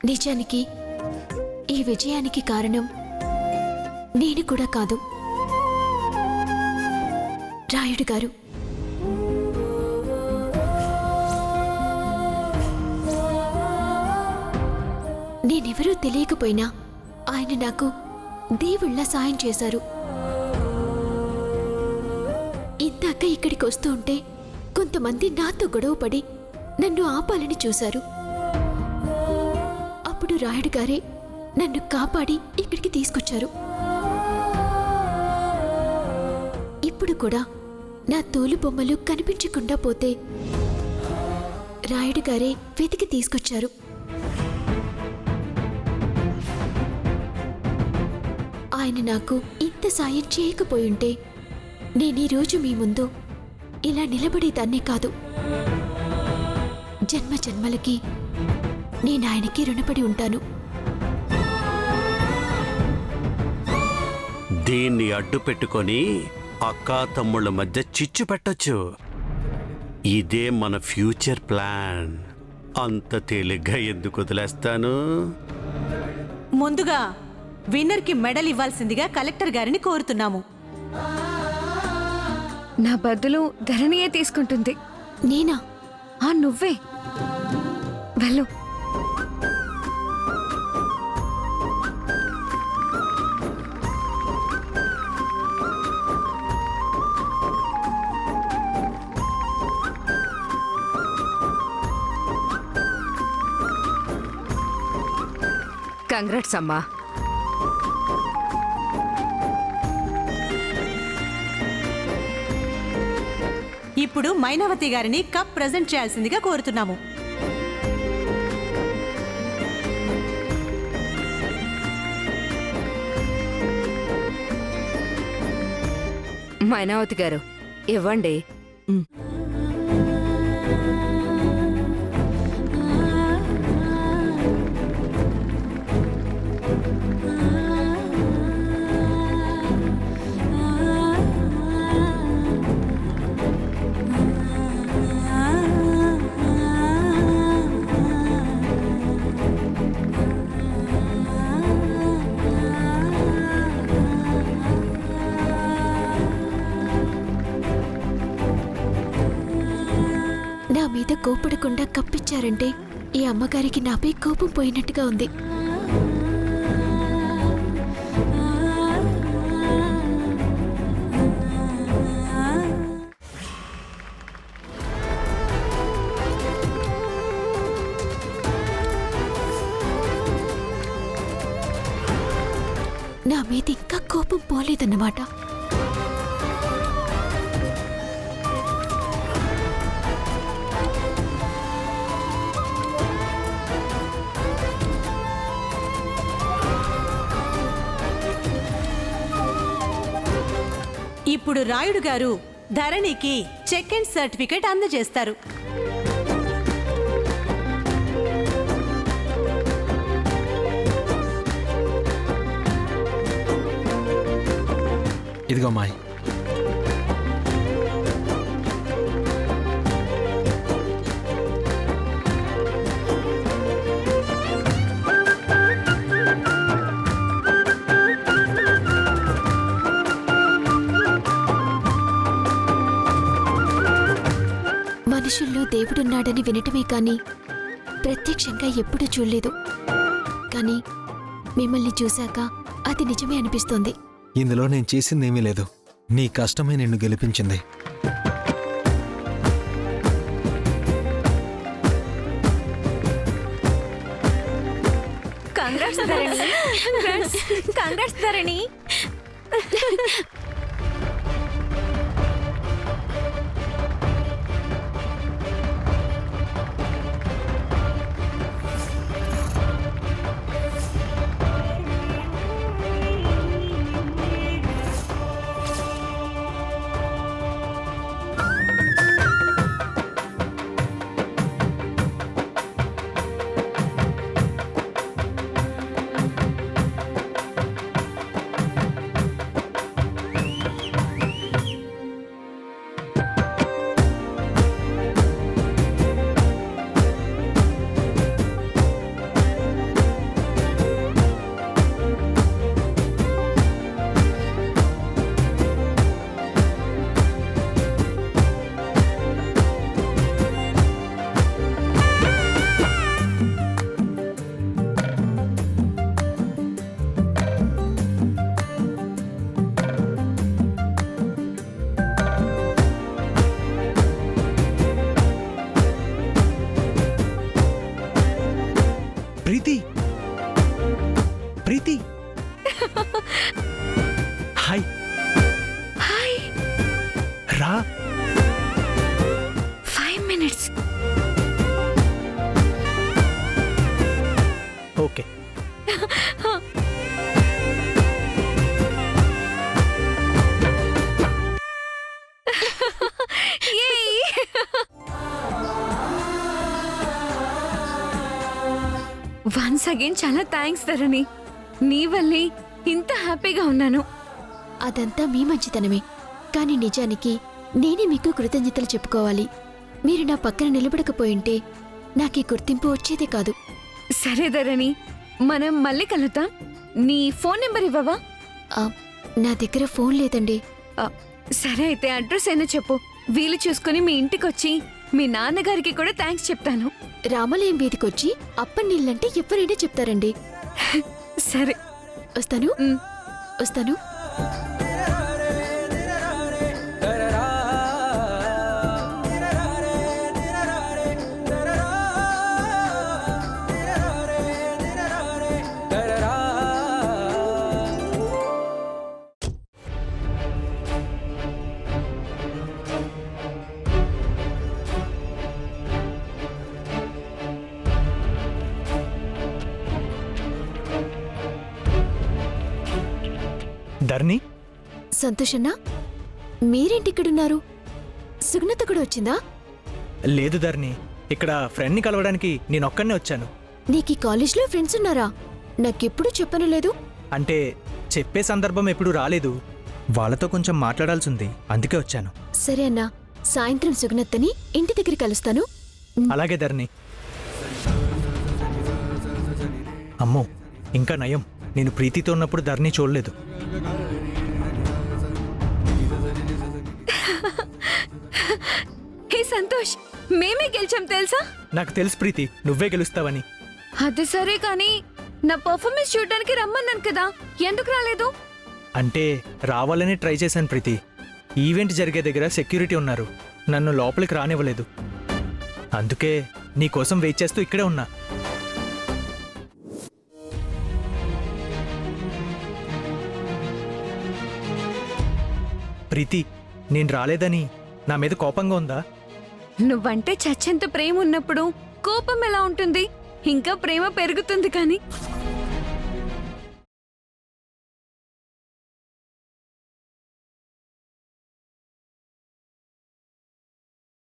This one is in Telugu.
నిజానికి ఈ విజయానికి కారణం నేను కూడా కాదు, రాయుడు గారు. నేనెవరూ తెలియకపోయినా ఆయన నాకు దేవుళ్ళ సాయం చేశారు. ఇందాక ఇక్కడికి వస్తూ ఉంటే కొంతమంది నాతో గొడవపడి నన్ను ఆపాలని చూశారు. అప్పుడు రాయుడు గారే నన్ను కాపాడి ఇక్కడికి తీసుకొచ్చారు. ఇప్పుడు కూడా నా తోలు బొమ్మలు కనిపించకుండా పోతే రాయుడు గారే వెతికి తీసుకొచ్చారు. ఆయన నాకు ఇంత సాయం చేయకపోయుంటే నేనీరోజు మీ ముందు ఇలా నిలబడేదాన్నే కాదు. జన్మ జన్మలకి నేనాయనకి రుణపడి ఉంటాను. దీన్ని అడ్డు పెట్టుకొని అక్కా తమ్ముళ్ళ మధ్య చిచ్చు పెట్టొచ్చు. ఇదే మన ఫ్యూచర్ ప్లాన్. అంత తేలిగ్గా ఎందుకు వదిలేస్తాను? ముందుగా విన్నర్కి మెడల్ ఇవ్వాల్సిందిగా కలెక్టర్ గారిని కోరుతున్నాము. నా బదులు ధరణియే తీసుకుంటుంది. నేనా? నువ్వే వెళ్ళు. కంగ్రాట్స్ అమ్మా. ఇప్పుడు మైనావతి గారిని కప్ ప్రెజెంట్ చేయాల్సిందిగా కోరుతున్నాము. మైనావతి గారు ఇవ్వండి. నా మీద కోపడకుండా కప్పిచ్చారంటే ఈ అమ్మగారికి నాపై కోపం పోయినట్టుగా ఉంది. నా మీద ఇంకా కోపం పోలేదన్నమాట. ఇప్పుడు రాయుడు గారు ధరణికి చెక్ అండ్ సర్టిఫికెట్ అందజేస్తారు. ఇదిగో మాయ్. మనుషుల్లో దేవుడున్నాడని వినటమే కానీ ప్రత్యక్షంగా ఎప్పుడూ చూడలేదు. కానీ మిమ్మల్ని చూశాక అది నిజమే అనిపిస్తోంది. ఇందులో నేను చేసిందేమీ లేదు. నీ కష్టమే నిన్ను గెలిపించింది. కంగ్రాట్స్ ధరణి. కంగ్రాట్స్ ధరణి. ప్రీతి ప్రీతి హాయ్ హాయ్ రా 5 minutes. ఓకే వన్స్ అగైన్ చాలా థ్యాంక్స్ ధరణి. నీ వల్లే ఇంత హ్యాపీగా ఉన్నాను. అదంతా మీ మంచితనమే, కానీ నిజానికి నేనే మీకు కృతజ్ఞతలు చెప్పుకోవాలి. మీరు నా పక్కన నిలబడకపోయింటే నాకీ గుర్తింపు వచ్చేదే కాదు. సరే ధరణి, మనం మళ్ళీ కలుద్దాం. నీ ఫోన్ నెంబర్ ఇవ్వవా? ఆ, నా దగ్గర ఫోన్ లేదండి. ఆ, సరే అయితే అడ్రస్ అయినా చెప్పు. వీలు చూసుకుని మీ ఇంటికొచ్చి మీ నాన్నగారికి కూడా థ్యాంక్స్ చెప్తాను. రామలయం వీధికొచ్చి అప్పన్నీళ్ళంటే ఎవరైనా చెప్తారండి. సరే. వస్తాను ఉమ్. వస్తాను. ధరణి సంతోషన్నా, మీరేంటిక్కడున్నారు? సుగ్నత కూడా వచ్చిందా? లేదు ధరణి, ఇక్కడ ఫ్రెండ్ని కలవడానికి నేనొక్కనే వచ్చాను. నీకీ కాలేజ్లో ఫ్రెండ్స్ ఉన్నారా? నాకెప్పుడు చెప్పను లేదు. అంటే చెప్పే సందర్భం ఎప్పుడు రాలేదు. వాళ్ళతో కొంచెం మాట్లాడాల్సి ఉంది, అందుకే వచ్చాను. సరే అన్నా, సాయంత్రం సుగ్నత్తని ఇంటి దగ్గర కలుస్తాను. అలాగే ధరణి. అమ్మో, ఇంకా నయం, నేను ప్రీతితో ఉన్నప్పుడు ధరణి చూడలేదు. హే సంతోష్, మేమే గెలిచాం తెలుసా? నాకు తెలుసు ప్రీతి, నువ్వే గెలుస్తావని. అది సరే కానీ నా పర్ఫార్మెన్స్ చూడడానికి రమ్మన్నాను కదా, ఎందుకు రాలేదు? అంటే రావాలని ట్రై చేశాను ప్రీతి. ఈవెంట్ జరిగే దగ్గర సెక్యూరిటీ ఉన్నారు, నన్ను లోపలికి రానివ్వలేదు. అందుకే నీ కోసం వెయిట్ చేస్తూ ఇక్కడే ఉన్నా. ప్రీతి, నేను రాలేదని నా మీద కోపంగా ఉందా? నువ్వంటే చచ్చెంత ప్రేమ ఉన్నప్పుడు కోపం ఎలా ఉంటుంది? ఇంకా ప్రేమ పెరుగుతుంది కానీ